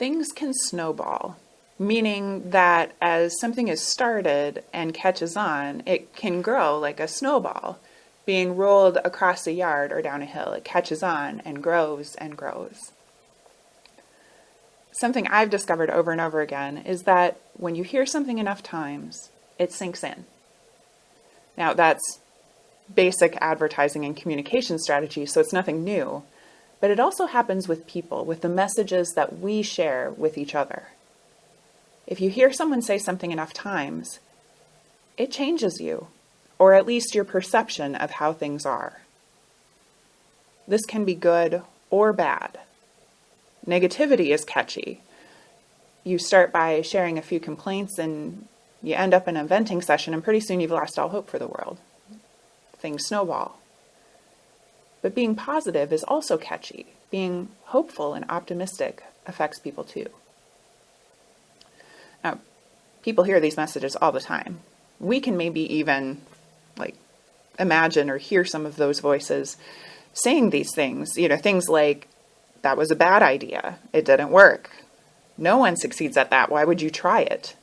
Things can snowball, meaning that as something is started and catches on, it can grow like a snowball being rolled across a yard or down a hill. It catches on and grows and grows. Something I've discovered over and over again is that when you hear something enough times, it sinks in. Now, that's basic advertising and communication strategy, so it's nothing new. But it also happens with people, with the messages that we share with each other. If you hear someone say something enough times, it changes you, or at least your perception of how things are. This can be good or bad. Negativity is catchy. You start by sharing a few complaints and you end up in a venting session, and pretty soon you've lost all hope for the world. Things snowball. But being positive is also catchy. Being hopeful and optimistic affects people too. Now, people hear these messages all the time. We can maybe even imagine or hear some of those voices saying these things, things like, that was a bad idea. It didn't work. No one succeeds at that. Why would you try it?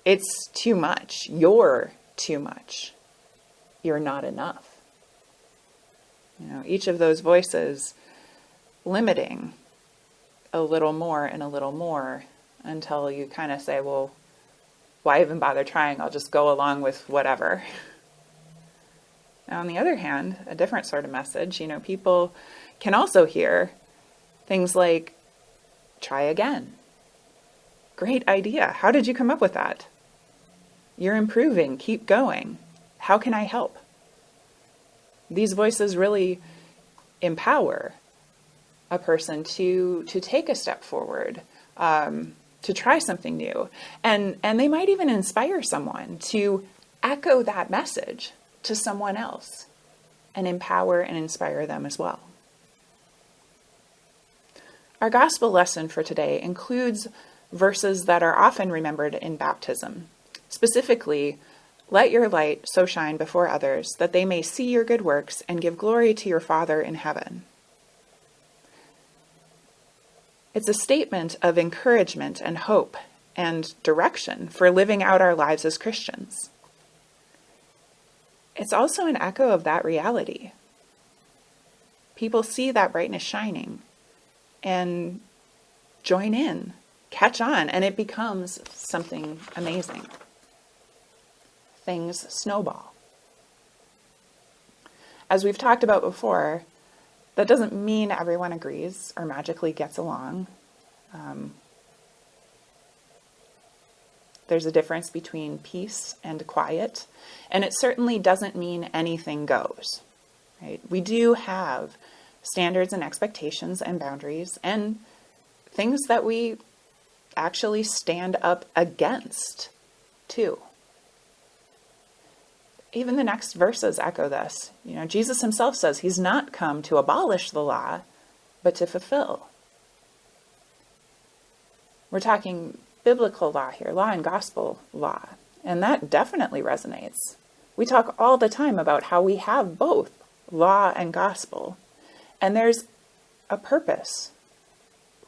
It's too much. You're too much. You're not enough. Each of those voices limiting a little more and a little more until you kind of say, well, why even bother trying? I'll just go along with whatever. Now, on the other hand, a different sort of message, people can also hear things like, try again. Great idea. How did you come up with that? You're improving. Keep going. How can I help? These voices really empower a person to take a step forward, to try something new. And they might even inspire someone to echo that message to someone else and empower and inspire them as well. Our gospel lesson for today includes verses that are often remembered in baptism. Specifically, let your light so shine before others that they may see your good works and give glory to your Father in heaven. It's a statement of encouragement and hope and direction for living out our lives as Christians. It's also an echo of that reality. People see that brightness shining and join in, catch on, and it becomes something amazing. Things snowball. As we've talked about before, that doesn't mean everyone agrees or magically gets along. There's a difference between peace and quiet, and it certainly doesn't mean anything goes. Right? We do have standards and expectations and boundaries and things that we actually stand up against too. Even the next verses echo this. Jesus himself says he's not come to abolish the law, but to fulfill. We're talking biblical law here, law and gospel law, and that definitely resonates. We talk all the time about how we have both law and gospel. And there's a purpose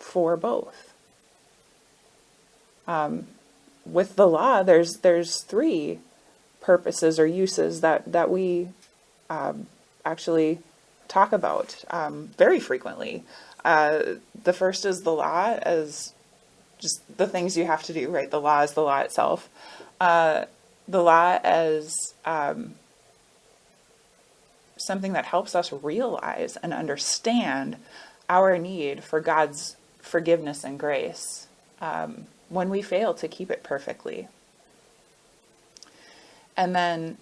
for both. With the law, there's three purposes or uses that we actually talk about very frequently. The first is the law as just the things you have to do, right? The law is the law itself. The law as something that helps us realize and understand our need for God's forgiveness and grace when we fail to keep it perfectly. And then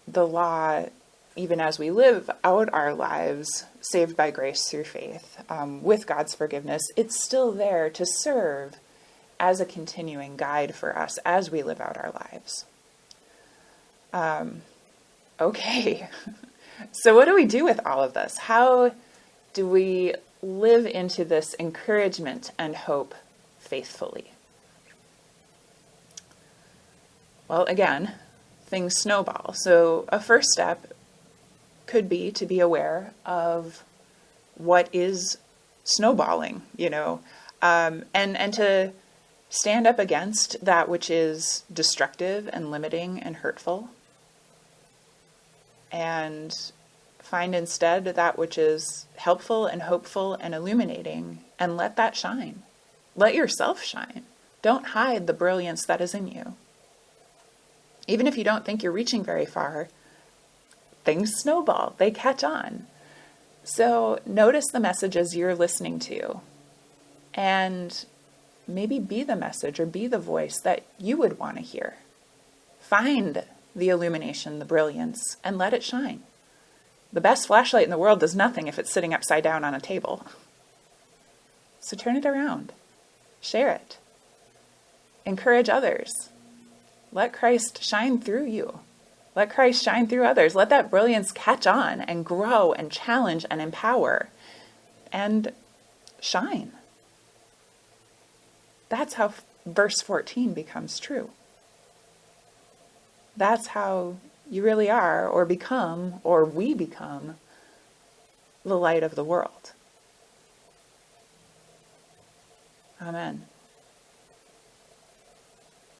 the law, even as we live out our lives, saved by grace through faith, with God's forgiveness, it's still there to serve as a continuing guide for us as we live out our lives. Okay. So what do we do with all of this? How do we live into this encouragement and hope faithfully? Well, again, things snowball. So a first step could be to be aware of what is snowballing. And to stand up against that which is destructive and limiting and hurtful, and find instead that which is helpful and hopeful and illuminating, and let that shine. Let yourself shine. Don't hide the brilliance that is in you. Even if you don't think you're reaching very far, things snowball, they catch on. So notice the messages you're listening to, and maybe be the message or be the voice that you would want to hear. Find the illumination, the brilliance, and let it shine. The best flashlight in the world does nothing if it's sitting upside down on a table. So turn it around. Share it. Encourage others. Let Christ shine through you. Let Christ shine through others. Let that brilliance catch on and grow and challenge and empower and shine. That's how verse 14 becomes true. That's how you really are, or become, or we become, the light of the world. Amen.